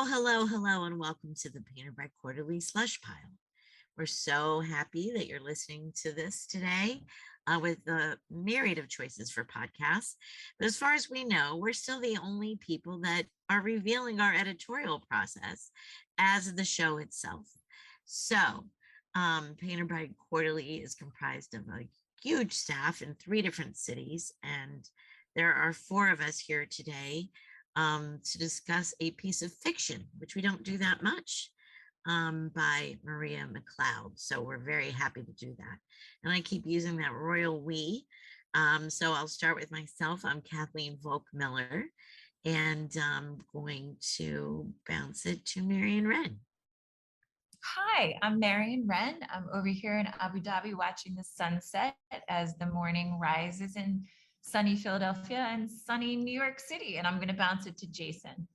Hello, and welcome to the Painted by Quarterly Slush Pile. We're so happy that you're listening to this today with the myriad of choices for podcasts. But as far as we know, we're still the only people that are revealing our editorial process as the show itself. So, Painted by Quarterly is comprised of a huge staff in 3 different cities, and there are 4 of us here today to discuss a piece of fiction, which we don't do that much, by Maria McLeod. So we're very happy to do that. And I keep using that royal we. So I'll start with myself. I'm Kathleen Volk Miller, and I'm going to bounce it to Marion Wren. Hi, I'm Marion Wren. I'm over here in Abu Dhabi watching the sunset as the morning rises in sunny Philadelphia and sunny New York City. And I'm going to bounce it to Jason.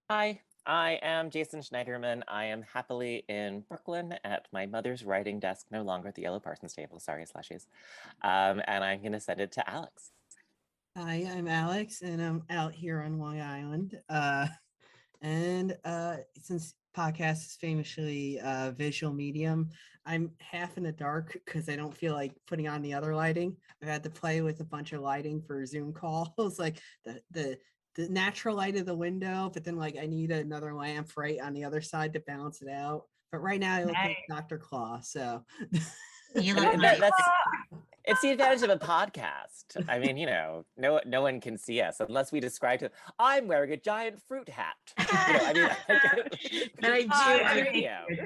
Hi, I am Jason Schneiderman. I am happily in Brooklyn at my mother's writing desk, no longer at the Yellow Parsons table. Sorry, Slushies. And I'm going to send it to Alex. Hi, I'm Alex, and I'm out here on Long Island. Since podcast is famously visual medium, I'm half in the dark because I don't feel like putting on the other lighting. I've had to play with a bunch of lighting for Zoom calls, like the natural light of the window, but then like I need another lamp right on the other side to balance it out. But right now I look like Dr. Claw, so You look nice. It's the advantage of a podcast. I mean, you know, no one can see us unless we describe to. I'm wearing a giant fruit hat.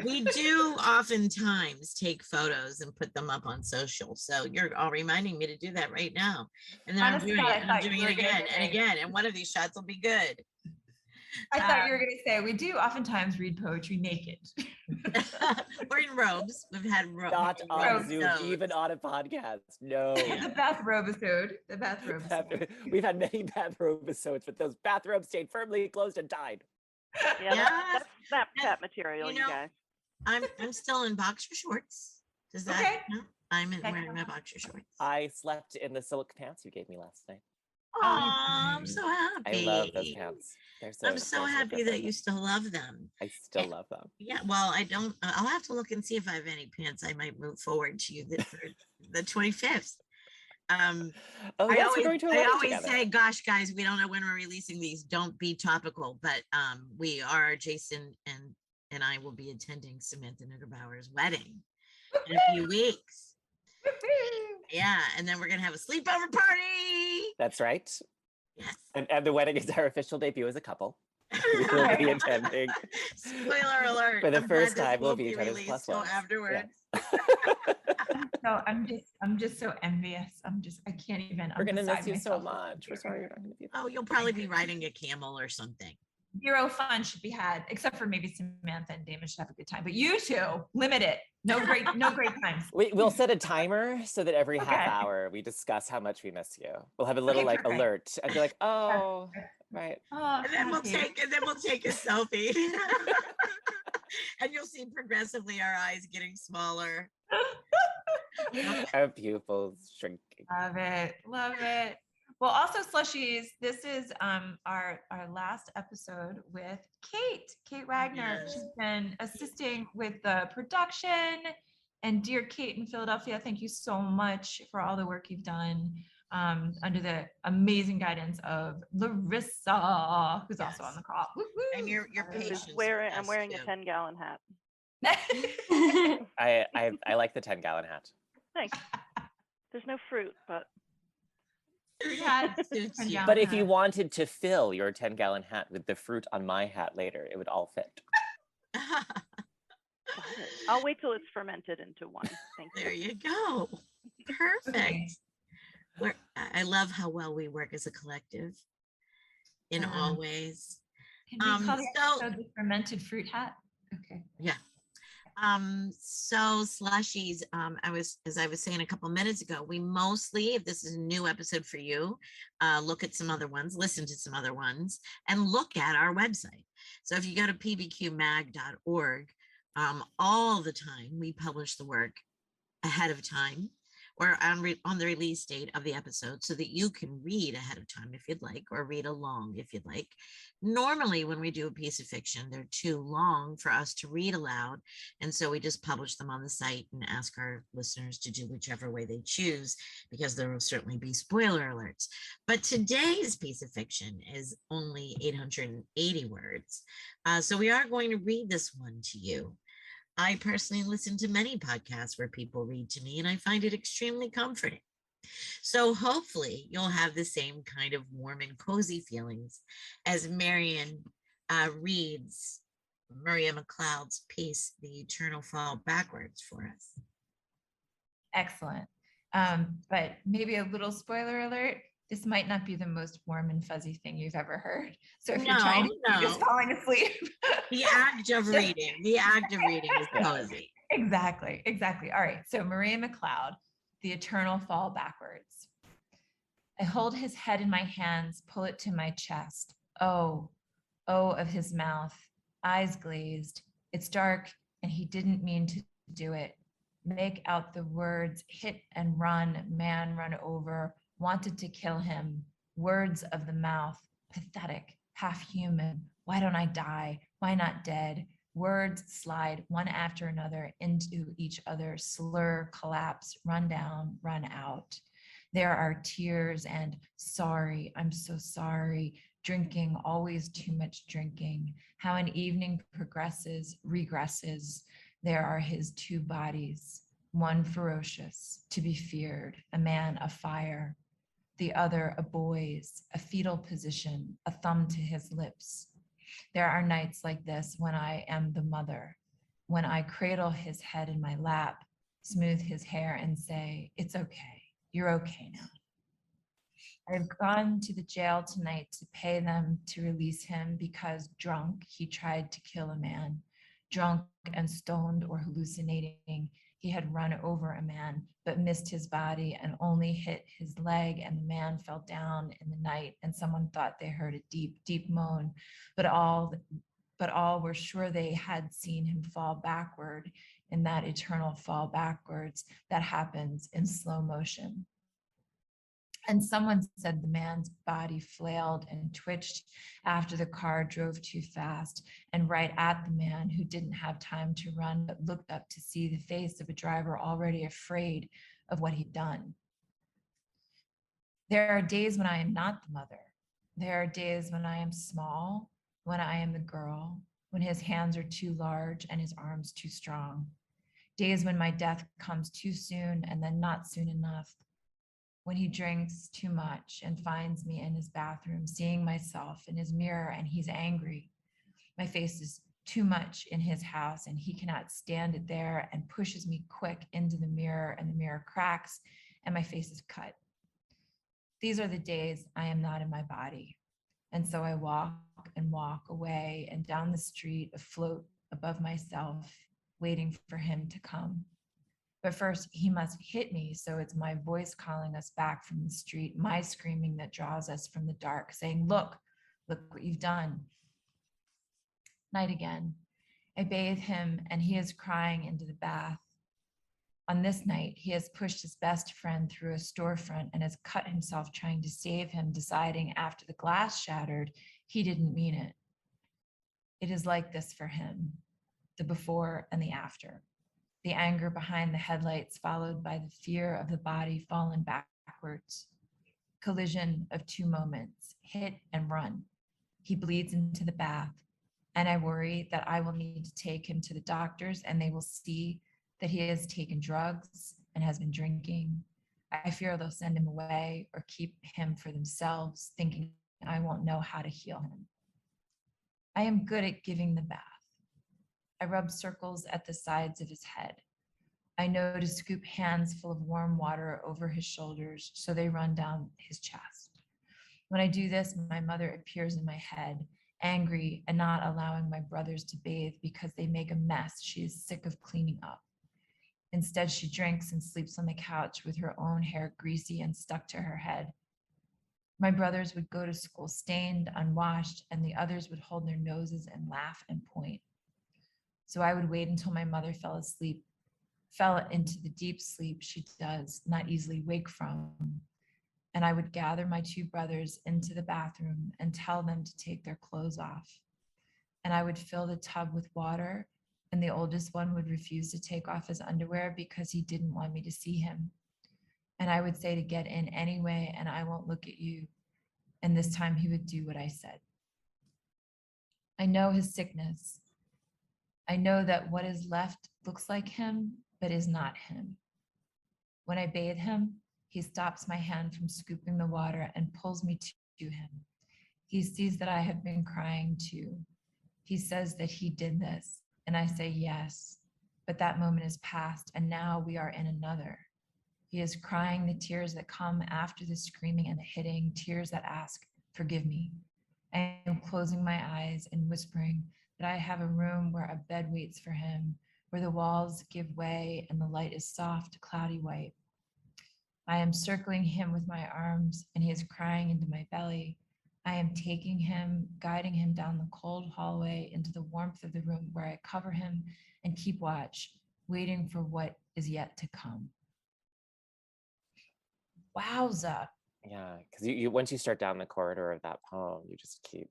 We do oftentimes take photos and put them up on social. So you're all reminding me to do that right now. And then I'm doing it again and again. And one of these shots will be good. I thought you were going to say, we do oftentimes read poetry naked. We're in robes. We've had robes. Not on Zoom, even on a podcast. No. The bathrobe episode. We've had many bathrobe episodes, but those bathrobes stayed firmly closed and tied. Yeah, that's Snapchat material, you guys. I'm still in boxer shorts. Does that? Okay. No? I'm wearing my boxer shorts. I slept in the silk pants you gave me last night. Oh, I'm so happy. I love those pants. I'm so happy that you still love them. I still love them. Yeah, well, I don't. I'll have to look and see if I have any pants I might move forward to you for the 25th. I always say, gosh, guys, we don't know when we're releasing these. Don't be topical, but we are. Jason and I will be attending Samantha Nuggerbauer's wedding in a few weeks. Yeah, and then we're gonna have a sleepover party. That's right. Yes. And the wedding is our official debut as a couple. We will be attending. Spoiler alert. For the first time, we'll be each other's plus one. Afterwards. Yeah. I'm just so envious. I can't even. We're gonna miss you so much. We're sorry you're not gonna be. Oh, you'll probably be riding a camel or something. 0 fun should be had, except for maybe Samantha and Damon should have a good time. But you two, limit it. No great times. We'll set a timer so that every half hour we discuss how much we miss you. We'll have a little alert and be like, oh, right. Oh, and then we'll take a selfie. And you'll see progressively our eyes getting smaller. Our pupils shrinking. Love it. Well, also Slushies, this is our last episode with Kate Wagner. Yes. She's been assisting with the production. And dear Kate in Philadelphia, thank you so much for all the work you've done under the amazing guidance of Larissa, who's also on the call. Woo-hoo. And your patience. I'm wearing a 10-gallon hat. I like the 10-gallon hat. Thanks. There's no fruit, but. But if you wanted to fill your 10-gallon hat with the fruit on my hat later, it would all fit. I'll wait till it's fermented into wine. Thank you. There you go. Perfect. I love how well we work as a collective in all ways. Can we call the episode the fermented fruit hat? Okay. Yeah. So Slushies, as I was saying a couple minutes ago, we mostly, if this is a new episode for you, look at some other ones, listen to some other ones, and look at our website. So if you go to pbqmag.org, all the time we publish the work ahead of time. or on the release date of the episode so that you can read ahead of time if you'd like, or read along if you'd like. Normally, when we do a piece of fiction, they're too long for us to read aloud. And so we just publish them on the site and ask our listeners to do whichever way they choose, because there will certainly be spoiler alerts. But today's piece of fiction is only 880 words. So we are going to read this one to you. I personally listen to many podcasts where people read to me, and I find it extremely comforting. So hopefully you'll have the same kind of warm and cozy feelings as Marion reads Maria McLeod's piece, The Eternal Fall Backwards, for us. Excellent. But maybe a little spoiler alert. This might not be the most warm and fuzzy thing you've ever heard. So if you're trying to just falling asleep. The act of reading is cozy. Exactly. All right. So Maria McLeod, The Eternal Fall Backwards. I hold his head in my hands, pull it to my chest. Oh of his mouth, eyes glazed. It's dark and he didn't mean to do it. Make out the words, hit and run, man run over, wanted to kill him. Words of the mouth, pathetic, half human. Why don't I die? Why not dead? Words slide one after another into each other, slur, collapse, run down, run out. There are tears and sorry, I'm so sorry. Drinking, always too much drinking. How an evening progresses, regresses. There are his two bodies, one ferocious, to be feared, a man of fire. The other a boy's, a fetal position, a thumb to his lips. There are nights like this when I am the mother, when I cradle his head in my lap, smooth his hair and say, it's okay, you're okay now. I've gone to the jail tonight to pay them to release him because drunk, he tried to kill a man. Drunk and stoned or hallucinating, he had run over a man, but missed his body and only hit his leg, and the man fell down in the night, and someone thought they heard a deep, deep moan, but all were sure they had seen him fall backward in that eternal fall backwards that happens in slow motion. And someone said the man's body flailed and twitched after the car drove too fast and right at the man, who didn't have time to run, but looked up to see the face of a driver already afraid of what he'd done. There are days when I am not the mother. There are days when I am small, when I am the girl, when his hands are too large and his arms too strong. Days when my death comes too soon and then not soon enough. When he drinks too much and finds me in his bathroom, seeing myself in his mirror, and he's angry. My face is too much in his house and he cannot stand it there, and pushes me quick into the mirror, and the mirror cracks and my face is cut. These are the days I am not in my body. And so I walk and walk away and down the street, afloat above myself, waiting for him to come. But first, he must hit me, so it's my voice calling us back from the street, my screaming that draws us from the dark, saying, look what you've done. Night again. I bathe him, and he is crying into the bath. On this night, he has pushed his best friend through a storefront and has cut himself trying to save him, deciding after the glass shattered, he didn't mean it. It is like this for him, the before and the after. The anger behind the headlights, followed by the fear of the body fallen backwards. Collision of two moments, hit and run. He bleeds into the bath, and I worry that I will need to take him to the doctors and they will see that he has taken drugs and has been drinking. I fear they'll send him away or keep him for themselves, thinking I won't know how to heal him. I am good at giving the bath. I rub circles at the sides of his head. I know to scoop hands full of warm water over his shoulders so they run down his chest. When I do this, my mother appears in my head, angry and not allowing my brothers to bathe because they make a mess she is sick of cleaning up. Instead, she drinks and sleeps on the couch with her own hair greasy and stuck to her head. My brothers would go to school stained, unwashed, and the others would hold their noses and laugh and point. So I would wait until my mother fell asleep fell into the deep sleep she does not easily wake from. And I would gather my two brothers into the bathroom and tell them to take their clothes off. And I would fill the tub with water, and the oldest one would refuse to take off his underwear because he didn't want me to see him. And I would say to get in anyway, and I won't look at you. And this time he would do what I said. I know his sickness. I know that what is left looks like him, but is not him. When I bathe him, he stops my hand from scooping the water and pulls me to him. He sees that I have been crying too. He says that he did this, and I say yes, but that moment is past, and now we are in another. He is crying the tears that come after the screaming and the hitting, tears that ask, forgive me. I am closing my eyes and whispering that I have a room where a bed waits for him, where the walls give way and the light is soft, cloudy white. I am circling him with my arms, and he is crying into my belly. I am taking him, guiding him down the cold hallway into the warmth of the room where I cover him and keep watch, waiting for what is yet to come. Wowza. Yeah, because you once you start down the corridor of that poem, you just keep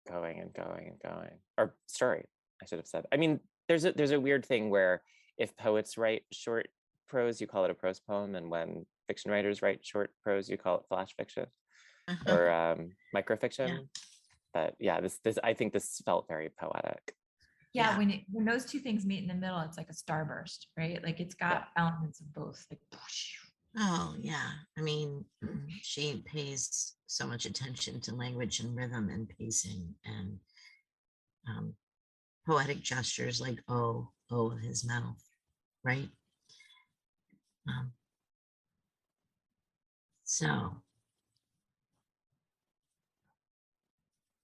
going and going and going. Or story, I should have said. I mean, there's a weird thing where if poets write short prose, you call it a prose poem, and when fiction writers write short prose, you call it flash fiction or microfiction. Yeah. But yeah, this I think this felt very poetic. Yeah, when those two things meet in the middle, it's like a starburst, right? Like it's got elements of both. Like, Oh, yeah. I mean, she pays so much attention to language and rhythm and pacing and poetic gestures like oh of his mouth, right? So,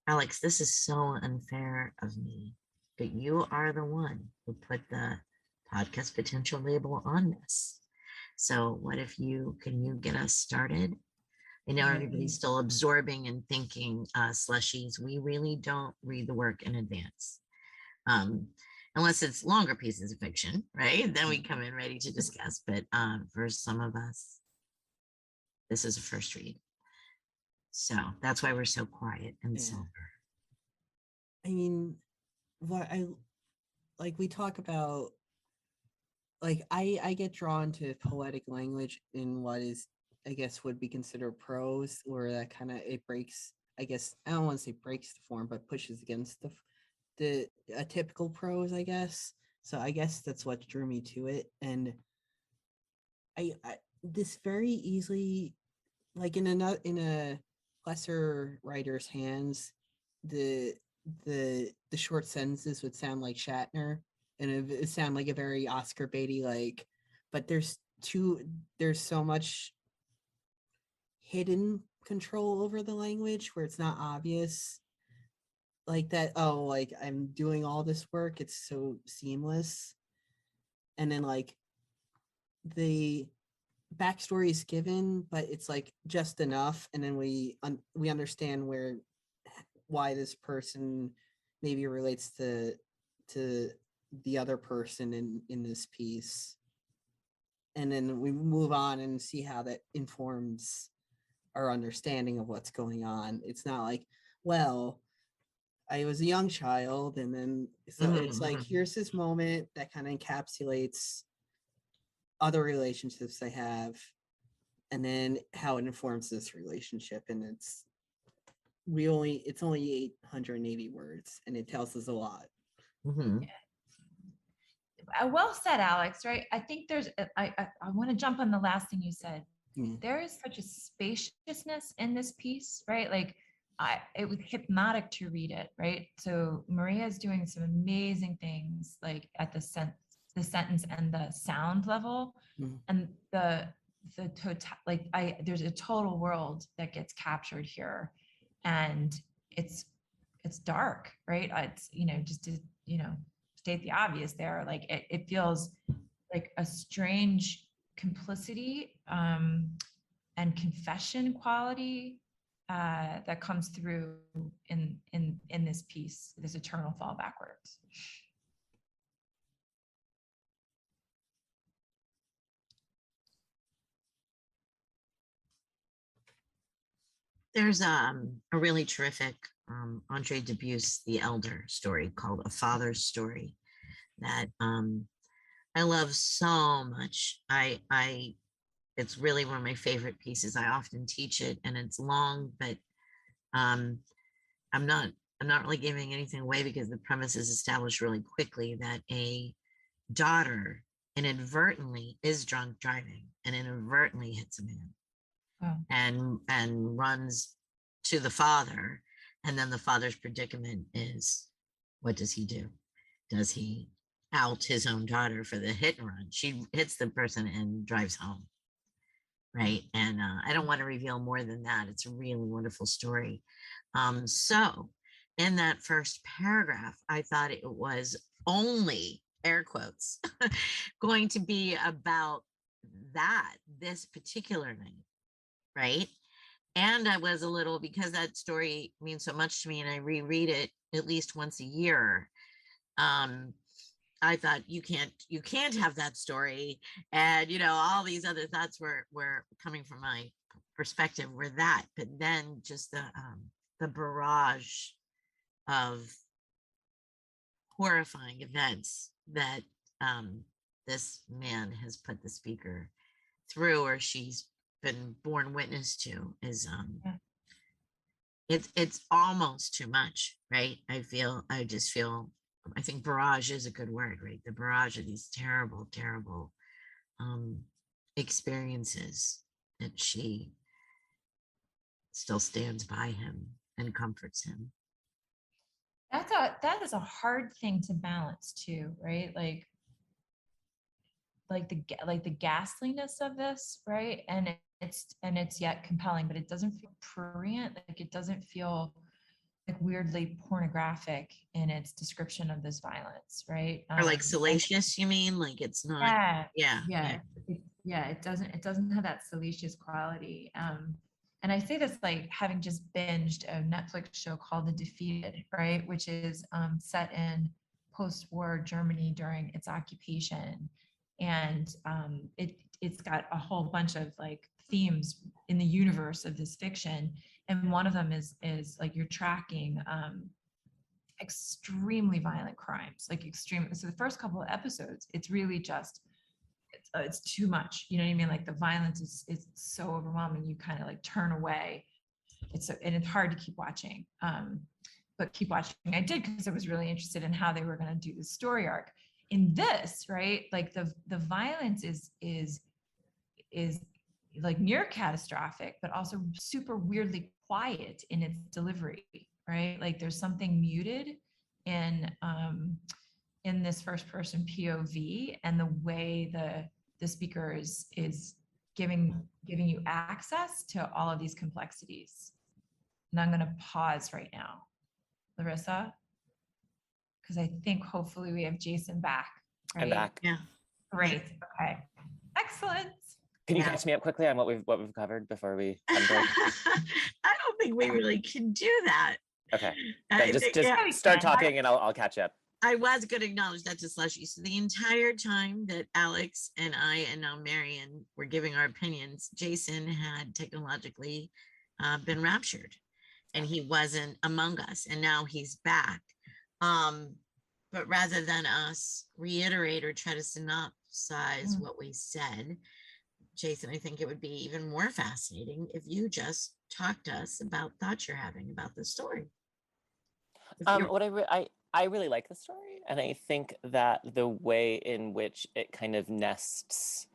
Alex, this is so unfair of me, but you are the one who put the podcast potential label on this. So what if you get us started? I know everybody's still absorbing and thinking slushies. We really don't read the work in advance. Unless it's longer pieces of fiction, right? Then we come in ready to discuss. But for some of us, this is a first read. So that's why we're so quiet and somber. I mean, what I like, we talk about, like, I get drawn to poetic language in what is, I guess, would be considered prose, or that kind of, it breaks, I guess, I don't want to say breaks the form, but pushes against a typical prose, I guess. So I guess that's what drew me to it. And I this very easily, like in a lesser writer's hands, the short sentences would sound like Shatner, and it would sound like a very Oscar Beatty, like, but there's so much hidden control over the language where it's not obvious, like that, oh, like I'm doing all this work, it's so seamless. And then like the backstory is given, but it's like just enough, and then we understand why this person maybe relates to the other person in this piece, and then we move on and see how that informs our understanding of what's going on. It's not like, well, I was a young child, and then so it's like, here's this moment that kind of encapsulates other relationships I have, and then how it informs this relationship. And it's only 880 words, and it tells us a lot. Well said, Alex. Right? I think there's. I want to jump on the last thing you said. There is such a spaciousness in this piece, right? Like, it was hypnotic to read it, right? So Maria is doing some amazing things, like at the sentence and the sound level, and there's a total world that gets captured here, and it's dark, right? It's, just to, state the obvious there, like it feels like a strange complicity and confession quality that comes through in this piece, this eternal fall backwards. There's a really terrific Andre Dubus the Elder story called A Father's Story that I love so much. I it's really one of my favorite pieces. I often teach it, and it's long, but um, I'm not I'm not really giving anything away because the premise is established really quickly that a daughter inadvertently is drunk driving and inadvertently hits a man Oh. and runs to the father, and then the father's predicament is, what does he do? Does he out his own daughter for the hit and run? She hits the person and drives home, right? And I don't want to reveal more than that. It's a really wonderful story. So in that first paragraph, I thought it was only air quotes going to be about this particular night, right? And I was a little, because that story means so much to me and I reread it at least once a year. I thought you can't have that story. And all these other thoughts were coming from my perspective were that, but then just the barrage of horrifying events that this man has put the speaker through, or she's been born witness to, is it's almost too much, right? I just feel, I think barrage is a good word, right? The barrage of these terrible, terrible experiences, that she still stands by him and comforts him. That is a hard thing to balance too, right? Like the ghastliness of this, right? And it's yet compelling, but it doesn't feel prurient. Like it doesn't feel like weirdly pornographic in its description of this violence, right? Or like salacious, you mean? Like it's not. Yeah. It doesn't have that salacious quality. And I say this like having just binged a Netflix show called The Defeated, right, which is set in post-war Germany during its occupation, and it's got a whole bunch of like themes in the universe of this fiction, and one of them is like you're tracking extremely violent crimes, like extreme. So the first couple of episodes, it's really just it's too much. You know what I mean? Like the violence is so overwhelming. You kind of like turn away. And it's hard to keep watching. But keep watching. I did because I was really interested in how they were going to do the story arc. In this, right? Like the violence is like near catastrophic, but also super weirdly quiet in its delivery, right? Like there's something muted in this first person POV, and the way the speaker is giving you access to all of these complexities. And I'm going to pause right now, Larissa, because I think hopefully we have Jason back. Right? I'm back. Yeah. Great. Okay. Excellent. Can you catch me up quickly on what we've covered before we end break? I don't think we really can do that. Okay. Then just start talking and I'll catch up. I was going to acknowledge that to Slushy. So the entire time that Alex and I and now Marion were giving our opinions, Jason had technologically been raptured and he wasn't among us, and now he's back. But rather than us reiterate or try to synopsize what we said, Jason, I think it would be even more fascinating if you just talk to us about thoughts you're having about the story. I really like the story, and I think that the way in which it kind of nests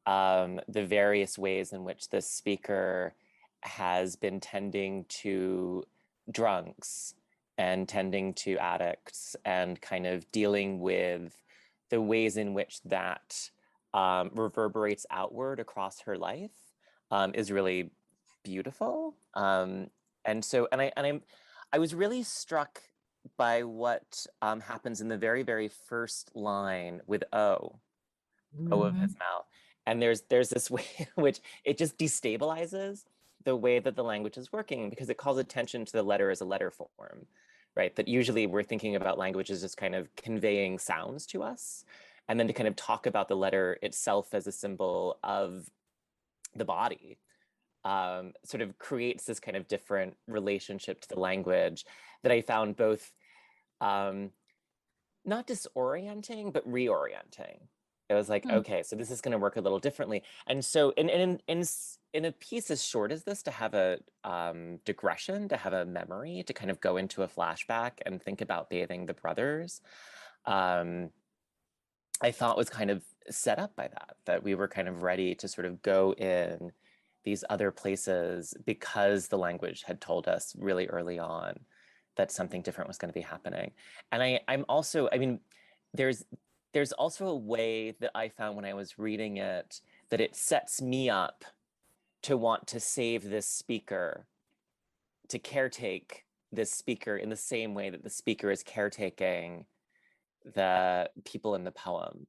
the various ways in which the speaker has been tending to drunks and tending to addicts and kind of dealing with the ways in which that reverberates outward across her life is really beautiful. I was really struck by what happens in the very, very first line with O of his mouth. And there's this way in which it just destabilizes the way that the language is working, because it calls attention to the letter as a letter form, right? That usually we're thinking about language as just kind of conveying sounds to us. And then to kind of talk about the letter itself as a symbol of the body sort of creates this kind of different relationship to the language that I found both not disorienting, but reorienting. It was like, okay, so this is going to work a little differently. And so in a piece as short as this, to have a digression, to have a memory, to kind of go into a flashback and think about bathing the brothers, I thought was kind of set up by that we were kind of ready to sort of go in these other places because the language had told us really early on that something different was going to be happening. And I'm also, I mean, there's also a way that I found when I was reading it that it sets me up to want to save this speaker, to caretake this speaker in the same way that the speaker is caretaking the people in the poem.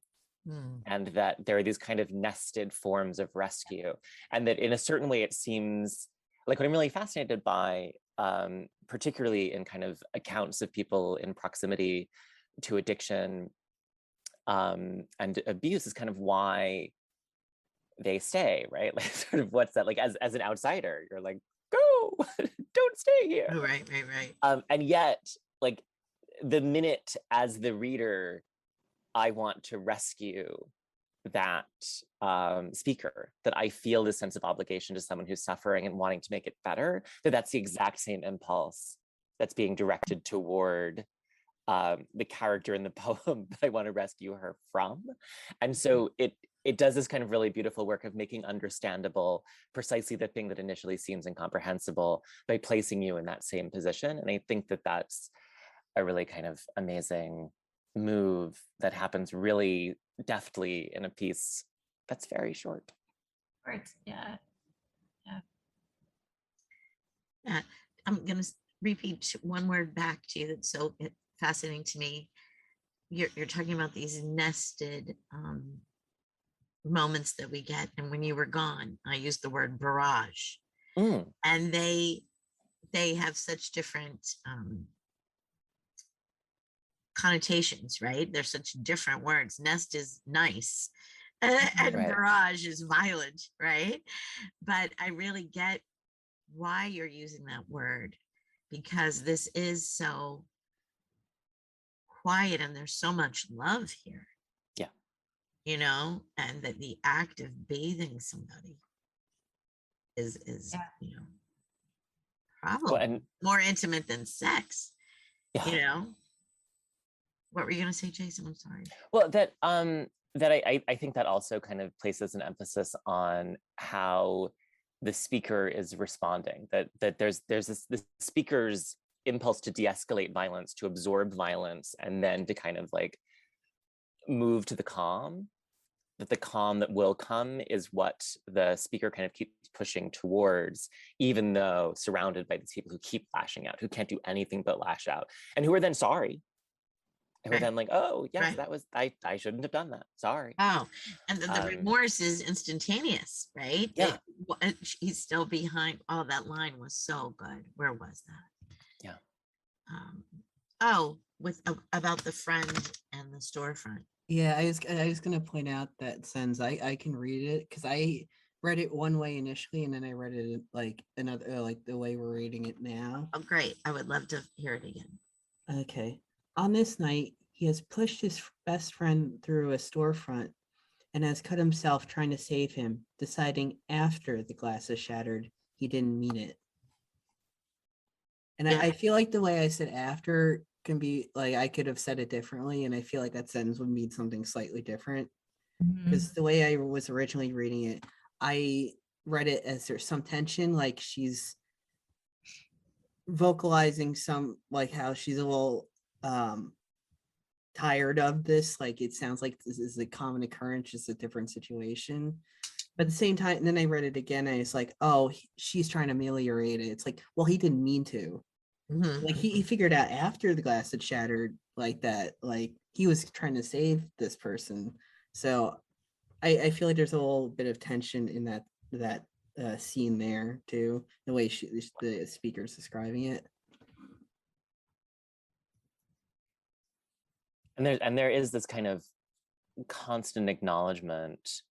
And that there are these kind of nested forms of rescue. And that in a certain way, it seems like what I'm really fascinated by, particularly in kind of accounts of people in proximity to addiction and abuse, is kind of why they stay, right? Like sort of what's that, like as an outsider, you're like, go, don't stay here. Oh, right. And yet, like the minute as the reader, I want to rescue that speaker, that I feel this sense of obligation to someone who's suffering and wanting to make it better, that's the exact same impulse that's being directed toward the character in the poem that I want to rescue her from. And so it does this kind of really beautiful work of making understandable precisely the thing that initially seems incomprehensible by placing you in that same position. And I think that that's a really kind of amazing move that happens really deftly in a piece that's very short. Right. Yeah. I'm going to repeat one word back to you that's so fascinating to me. You're talking about these nested moments that we get, and when you were gone, I used the word barrage, and they have such different connotations, right? They're such different words. Nest is nice, and Right. barrage is violent, right? But I really get why you're using that word, because this is so quiet and there's so much love here. Yeah. You know, and that the act of bathing somebody is you know, probably more intimate than sex. Yeah. You know, what were you going to say, Jason? I'm sorry. Well, that I think that also kind of places an emphasis on how the speaker is responding, that there's this speaker's impulse to de-escalate violence, to absorb violence, and then to kind of like move to the calm, that the calm that will come is what the speaker kind of keeps pushing towards, even though surrounded by these people who keep lashing out, who can't do anything but lash out, and who are then sorry. Who are then like, oh yes, that was, I shouldn't have done that. Sorry. Oh, and the remorse is instantaneous, right? Yeah. He's still behind. Oh, that line was so good. Where was that? Yeah. About the friend and the storefront. Yeah, I was gonna point out that sentence. I can read it because I read it one way initially, and then I read it like another, like the way we're reading it now. Oh, great! I would love to hear it again. Okay. On this night, he has pushed his best friend through a storefront and has cut himself trying to save him, deciding after the glass is shattered he didn't mean it. And I feel like the way I said after can be like, I could have said it differently, and I feel like that sentence would mean something slightly different. Because the way I was originally reading it, I read it as there's some tension, like she's vocalizing some, like how she's a little tired of this, like it sounds like this is a common occurrence, just a different situation. But at the same time, and then I read it again and it's like, oh, she's trying to ameliorate it. It's like, well, he didn't mean to. Like he figured out after the glass had shattered, like that, like he was trying to save this person. So I feel like there's a little bit of tension in that scene there too, the way the speaker's describing it. And there is this kind of constant acknowledgement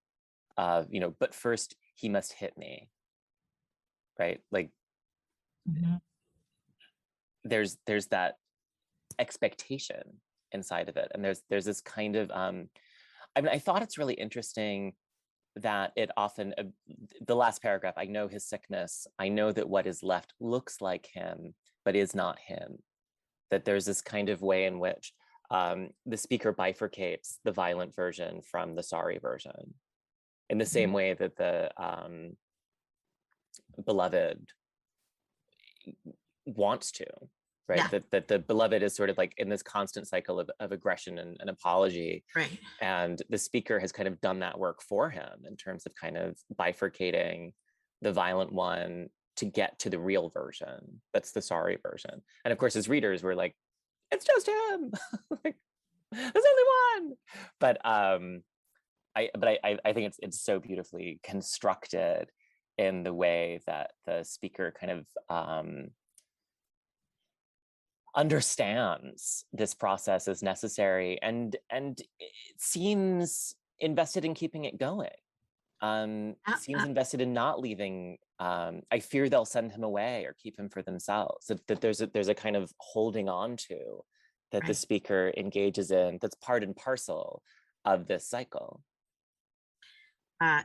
of, you know, but first he must hit me. right? Like Mhm. there's that expectation inside of it, and there's this kind of I mean, I thought it's really interesting that it often the last paragraph, I know his sickness, I know that what is left looks like him but is not him, that there's this kind of way in which the speaker bifurcates the violent version from the sorry version, in the same way that the beloved wants to, right? Yeah. That the beloved is sort of like in this constant cycle of aggression and apology. Right. And the speaker has kind of done that work for him in terms of kind of bifurcating the violent one to get to the real version. That's the sorry version. And of course, as readers, we're like, it's just him. Like, there's only one. But I think it's so beautifully constructed in the way that the speaker kind of understands this process is necessary and it seems invested in keeping it going. Seems invested in not leaving. I fear they'll send him away or keep him for themselves. That there's a kind of holding on to that the speaker engages in, that's part and parcel of this cycle.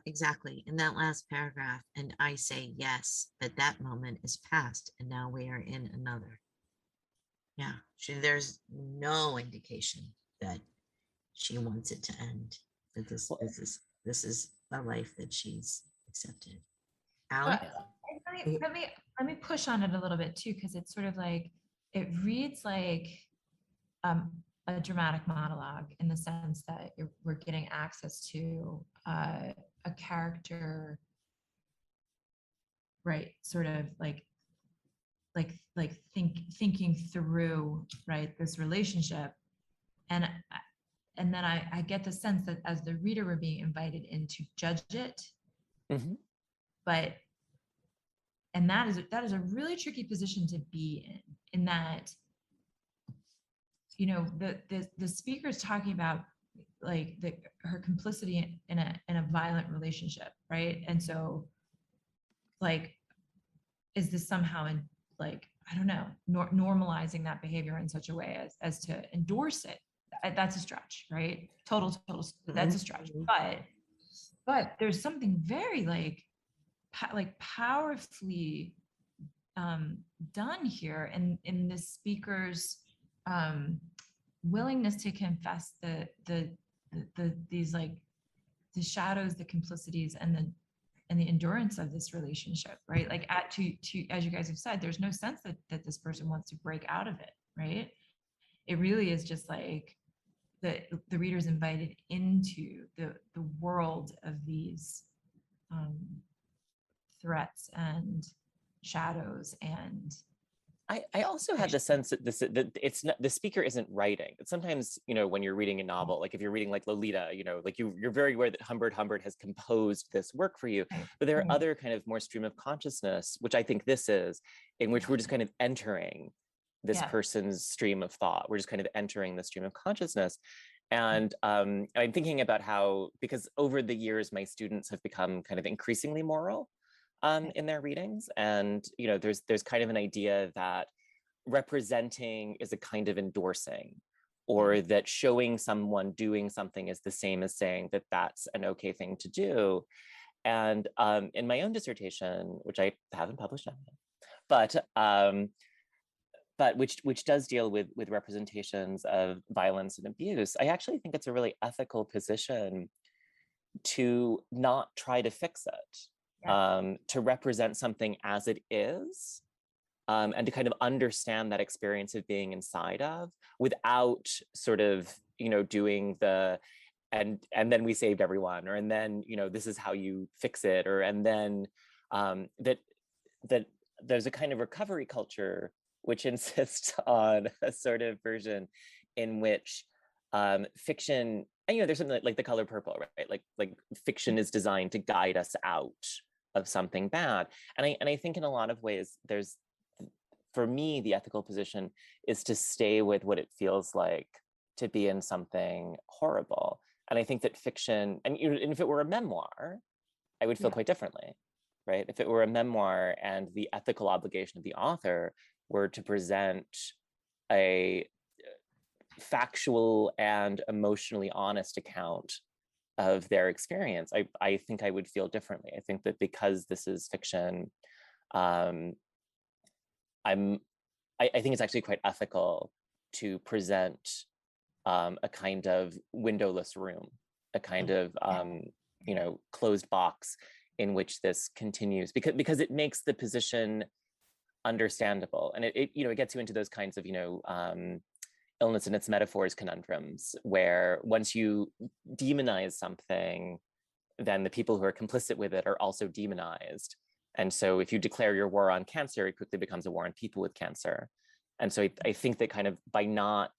Exactly. In that last paragraph, and I say yes, that moment is past, and now we are in another. Yeah, there's no indication that she wants it to end. That this is a life that she's accepted. Alan? Let me push on it a little bit too, because it's sort of like, it reads like a dramatic monologue in the sense that we're getting access to a character, right? Sort of thinking through, right, this relationship, and then I get the sense that as the reader, we're being invited in to judge it. Mm-hmm. But and that is a really tricky position to be in that, you know, the speaker's talking about like her complicity in a violent relationship, right? And so, like, is this somehow in, like, I don't know, normalizing that behavior in such a way as to endorse it? That's a stretch, right? Total, that's a stretch. But there's something very like powerfully done here in the speaker's willingness to confess these like the shadows, the complicities, and the endurance of this relationship, right? Like to as you guys have said, there's no sense that this person wants to break out of it, right? It really is just like the reader's invited into the world of these threats and shadows. And I also had the sense that that it's not, the speaker isn't writing. But sometimes, you know, when you're reading a novel, like if you're reading like Lolita, you know, like you're very aware that Humbert has composed this work for you. But there are other kind of more stream of consciousness, which I think this is, in which we're just kind of entering this person's stream of thought. We're just kind of entering the stream of consciousness. And I'm thinking about how, because over the years, my students have become kind of increasingly moral in their readings. And, you know, there's kind of an idea that representing is a kind of endorsing, or that showing someone doing something is the same as saying that that's an okay thing to do. And in my own dissertation, which I haven't published on yet, but which does deal with representations of violence and abuse, I actually think it's a really ethical position to not try to fix it. To represent something as it is, and to kind of understand that experience of being inside of, without sort of, you know, doing the, and then we saved everyone, or and then, you know, this is how you fix it, or and then that there's a kind of recovery culture which insists on a sort of version in which fiction, and, you know, there's something like The Color Purple, right? Like fiction is designed to guide us out of something bad. And I think in a lot of ways, there's, for me, the ethical position is to stay with what it feels like to be in something horrible. And I think that fiction, and if it were a memoir, I would feel quite differently. right? If it were a memoir and the ethical obligation of the author were to present a factual and emotionally honest account of their experience, I think I would feel differently. I think that because this is fiction, I think it's actually quite ethical to present a kind of windowless room, a kind of closed box in which this continues, because it makes the position understandable, and it gets you into those kinds of illness and its metaphors conundrums, where once you demonize something, then the people who are complicit with it are also demonized. And so if you declare your war on cancer, it quickly becomes a war on people with cancer. And so I think that kind of by not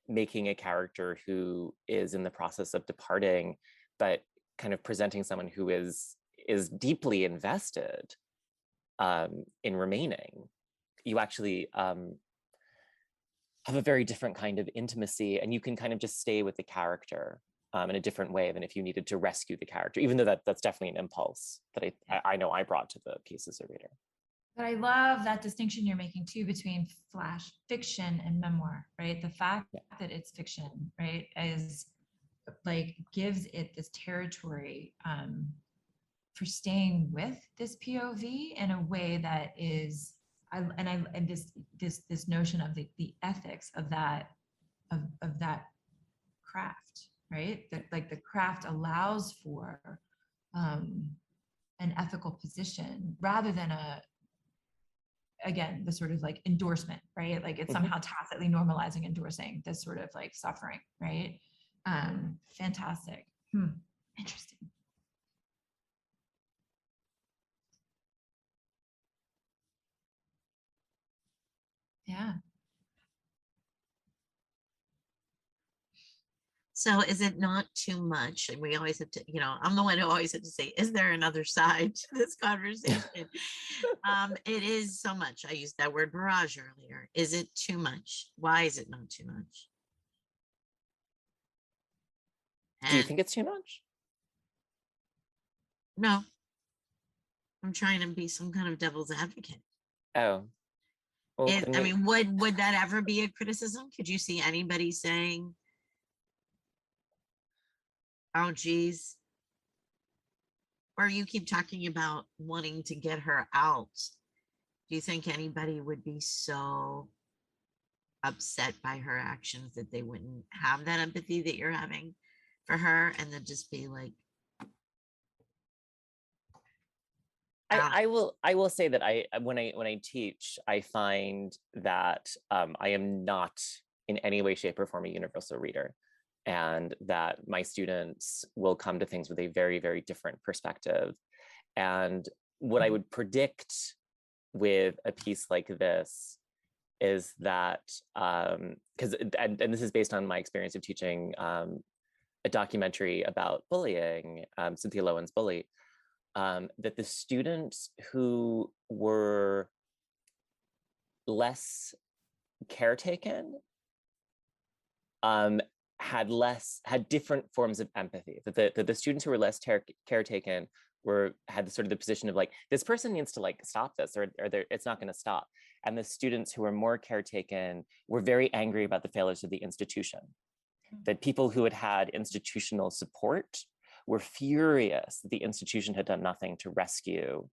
making a character who is in the process of departing, but kind of presenting someone who is deeply invested in remaining, you actually have a very different kind of intimacy, and you can kind of just stay with the character in a different way than if you needed to rescue the character, even though that's definitely an impulse that I know I brought to the piece as a reader. But I love that distinction you're making too between flash fiction and memoir, right? The fact that it's fiction, right, is like gives it this territory for staying with this POV in a way that is, and this notion of the ethics of that craft, right? That like the craft allows for an ethical position rather than again, the sort of like endorsement, right? Like it's somehow tacitly normalizing, endorsing this sort of like suffering, right? Fantastic. Interesting. Yeah. So is it not too much? And we always have to, I'm the one who always have to say, is there another side to this conversation? It is so much. I used that word barrage earlier. Is it too much? Why is it not too much? Do you think it's too much? No. I'm trying to be some kind of devil's advocate. Oh. Well, I mean, would that ever be a criticism? Could you see anybody saying, oh, geez, or you keep talking about wanting to get her out? Do you think anybody would be so upset by her actions that they wouldn't have that empathy that you're having for her, and then just be like, I will say that when I teach, I find that I am not in any way, shape, or form a universal reader, and that my students will come to things with a very, very different perspective. And what I would predict with a piece like this is that, because and this is based on my experience of teaching a documentary about bullying, Cynthia Lowen's Bully, that the students who were less caretaken had different forms of empathy. That the students who were less caretaken had the sort of the position of like, this person needs to like stop this, or it's not going to stop. And the students who were more caretaken were very angry about the failures of the institution. That people who had institutional support were furious that the institution had done nothing to rescue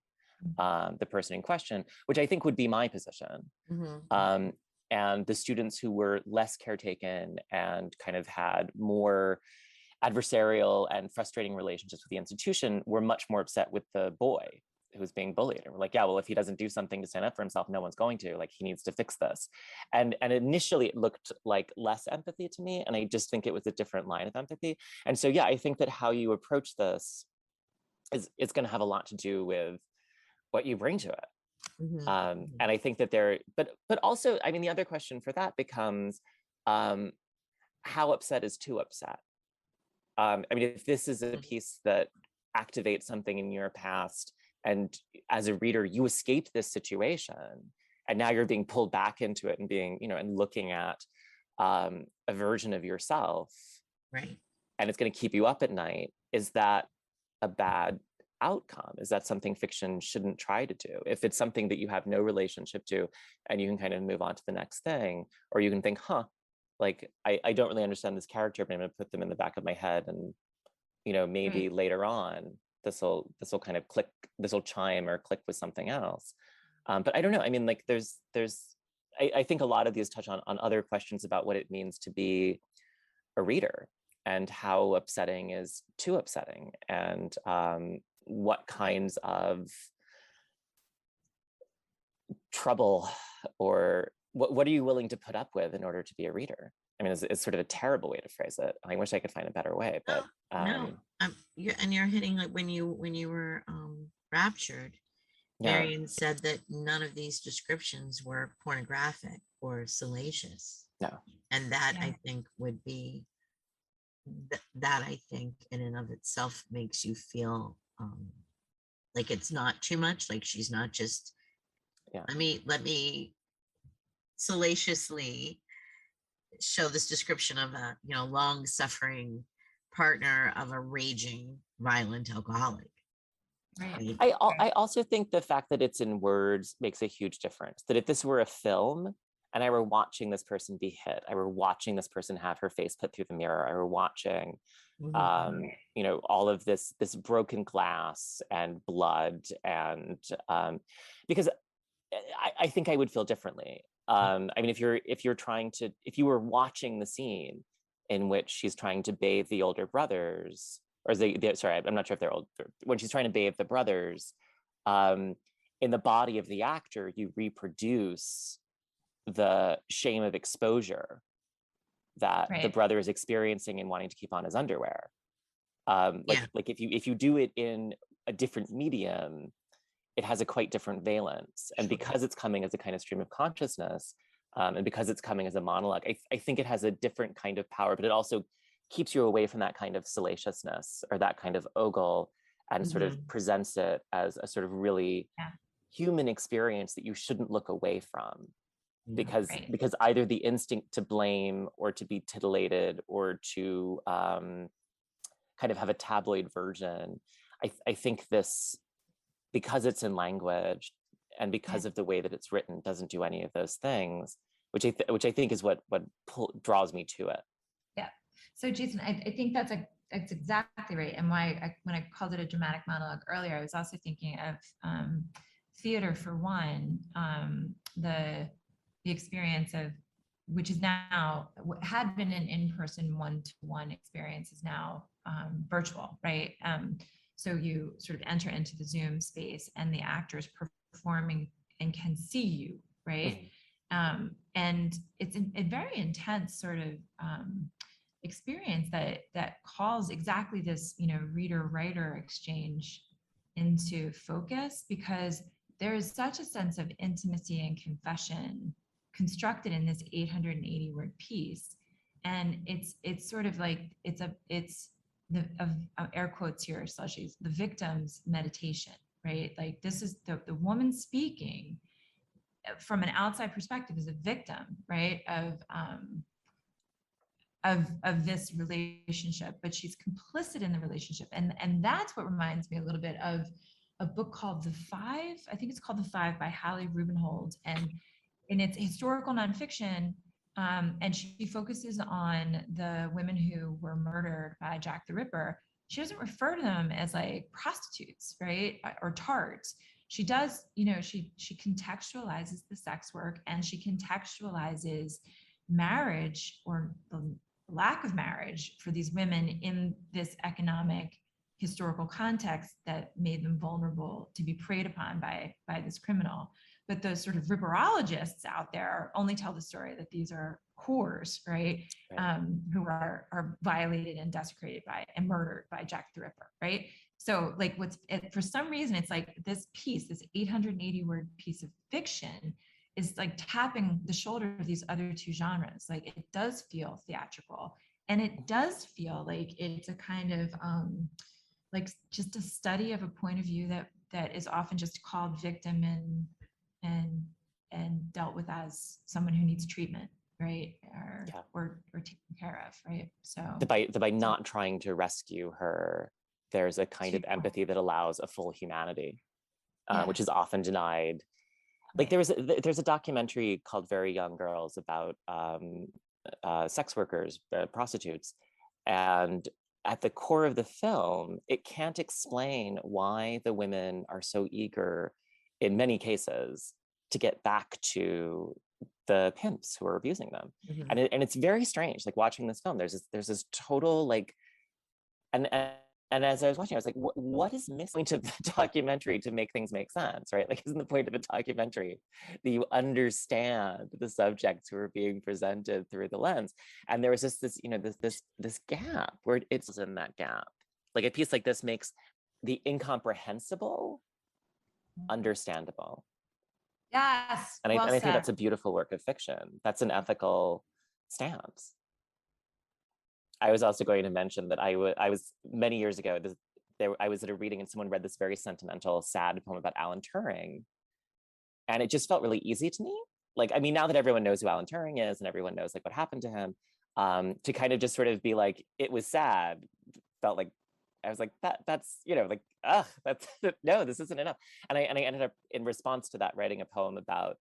the person in question, which I think would be my position. And the students who were less caretaken and kind of had more adversarial and frustrating relationships with the institution were much more upset with the boy who was being bullied. And we're like, yeah, well, if he doesn't do something to stand up for himself, no one's going to. Like, he needs to fix this. And initially it looked like less empathy to me. And I just think it was a different line of empathy. And so, yeah, I think that how you approach this is going to have a lot to do with what you bring to it. And I think that but also, I mean, the other question for that becomes, how upset is too upset? I mean, if this is a piece that activates something in your past, and as a reader, you escaped this situation, and now you're being pulled back into it and being, and looking at a version of yourself, right? And it's going to keep you up at night. Is that a bad outcome? Is that something fiction shouldn't try to do? If it's something that you have no relationship to and you can kind of move on to the next thing, or you can think, like I don't really understand this character, but I'm going to put them in the back of my head, and maybe later on this will kind of click, this will chime or click with something else. But I don't know. I mean, like I think a lot of these touch on other questions about what it means to be a reader, and how upsetting is too upsetting, and what kinds of trouble, or what are you willing to put up with in order to be a reader? I mean, it's sort of a terrible way to phrase it. I wish I could find a better way, but no, you're hitting, like when you were raptured. yeah. Marion said that none of these descriptions were pornographic or salacious. No. And that I think would be that I think in and of itself makes you feel like it's not too much, like she's not just let me salaciously show this description of a long suffering partner of a raging violent alcoholic. Right. I also think the fact that it's in words makes a huge difference. That if this were a film and I were watching this person be hit, I were watching this person have her face put through the mirror, I were watching all of this broken glass and blood, and because I think I would feel differently. I mean, if you were watching the scene in which she's trying to bathe the older brothers, or sorry, I'm not sure if they're old, when she's trying to bathe the brothers, in the body of the actor, you reproduce the shame of exposure that the brother is experiencing and wanting to keep on his underwear. Like if you do it in a different medium, it has a quite different valence. And because it's coming as a kind of stream of consciousness, and because it's coming as a monologue, I think it has a different kind of power, but it also keeps you away from that kind of salaciousness or that kind of ogle, and sort of presents it as a sort of really human experience that you shouldn't look away from. Because either the instinct to blame or to be titillated or to kind of have a tabloid version, I think this, because it's in language and because of the way that it's written, doesn't do any of those things, which I think is what draws me to it. Yeah. So Jason, I think that's exactly right. And when I called it a dramatic monologue earlier, I was also thinking of theater for one, the experience of, which is now, had been an in-person one-to-one experience, is now virtual, right? So you sort of enter into the Zoom space and the actors performing and can see you, right? And it's a very intense sort of experience that calls exactly this, reader-writer exchange into focus, because there is such a sense of intimacy and confession constructed in this 880 word piece. And it's sort of like, it's the air quotes here, Slushies, the victim's meditation, right? Like this is the woman speaking from an outside perspective is a victim, right? Of this relationship, but she's complicit in the relationship. And that's what reminds me a little bit of a book called The Five. I think it's called The Five by Hallie Rubenhold. And it's historical nonfiction. And she focuses on the women who were murdered by Jack the Ripper. She doesn't refer to them as like prostitutes, right? Or tarts. She does, she contextualizes the sex work, and she contextualizes marriage, or the lack of marriage for these women in this economic historical context that made them vulnerable to be preyed upon by this criminal. But those sort of ripperologists out there only tell the story that these are whores, right? Who are violated and desecrated by and murdered by Jack the Ripper, right? So like for some reason, it's like this piece, this 880 word piece of fiction is like tapping the shoulder of these other two genres. Like it does feel theatrical, and it does feel like it's a kind of like just a study of a point of view that is often just called victim and dealt with as someone who needs treatment, right? Or taken care of, right? So by not trying to rescue her there's a kind of empathy that allows a full humanity, which is Yes. often denied. Like there's a documentary called Very Young Girls about sex workers, prostitutes, and at the core of the film, it can't explain why the women are so eager, in many cases, to get back to the pimps who are abusing them. Mhm. And it's very strange, like watching this film, there's this total like, and as I was watching, I was like, what is missing to the documentary to make things make sense, right? Like, isn't the point of a documentary that you understand the subjects who are being presented through the lens? And there was just this, you know, this gap where it's in that gap. Like a piece like this makes the incomprehensible understandable. Yes. And Well I think said. that's a beautiful work of fiction. That's an ethical stance. I was also going to mention that I was many years ago, I was at a reading and someone read this very sentimental, sad poem about Alan Turing. And it just felt really easy to me. Like, I mean, now that everyone knows who Alan Turing is and everyone knows like what happened to him, to kind of just sort of be like, it was sad, felt like, I was like, that's, you know, like, that's, no, this isn't enough. And I ended up, in response to that, writing a poem about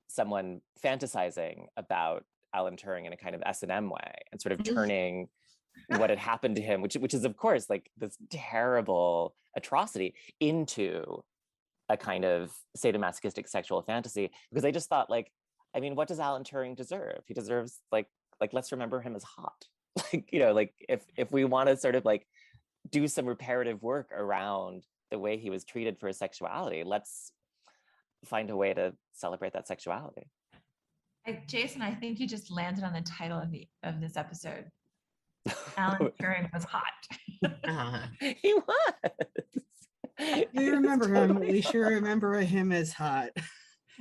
someone fantasizing about Alan Turing in a kind of S&M way and sort of turning what had happened to him, which is of course like this terrible atrocity, into a kind of sadomasochistic sexual fantasy. Because I just thought, like, I mean, what does Alan Turing deserve? He deserves like let's remember him as hot. Like, you know, like if we want to sort of like do some reparative work around the way he was treated for his sexuality, let's find a way to celebrate that sexuality. Jason, I think you just landed on the title of this episode. Alan Turing was hot. He was. We remember him. We sure remember him as hot.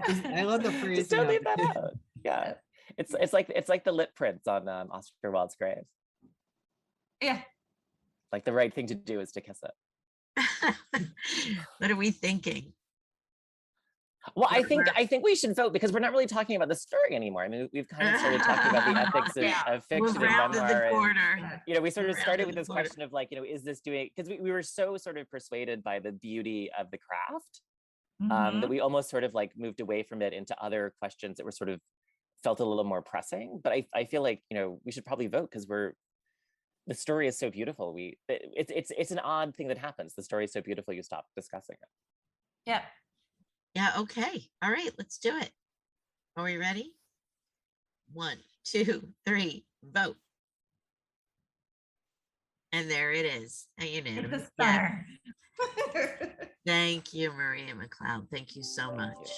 I love the phrase. Just don't leave that out. Yeah, it's like the lip prints on Oscar Wilde's grave. Yeah. Like the right thing to do is to kiss it. What are we thinking? Well, I think we should vote because we're not really talking about the story anymore. I mean, we've kind of started talking about the ethics of fiction and memoir. And, you know, we sort of started with this question of like, you know, is this doing, because we were so sort of persuaded by the beauty of the craft that we almost sort of like moved away from it into other questions that were sort of felt a little more pressing. But I feel like, you know, we should probably vote because the story is so beautiful. It's an odd thing that happens. The story is so beautiful, you stop discussing it. Yeah. Yeah, okay. All right, let's do it. Are we ready? 1, 2, 3, vote. And there it is. A unanimous. Yes. Thank you, Maria McLeod. Thank you so much.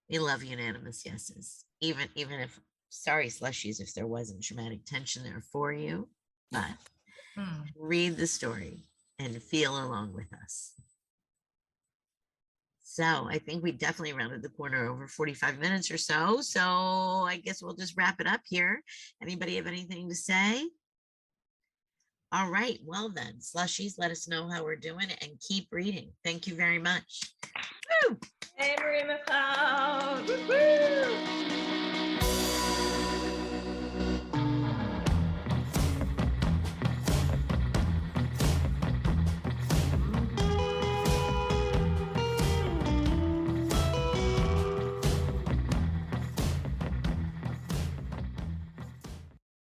We love unanimous yeses. Even if, sorry, Slushies, if there wasn't dramatic tension there for you, but read the story and feel along with us. So I think we definitely rounded the corner over 45 minutes or so. So I guess we'll just wrap it up here. Anybody have anything to say? All right. Well then, Slushies, let us know how we're doing and keep reading. Thank you very much. Woo! Hey, Maria McLeod. Woo-hoo!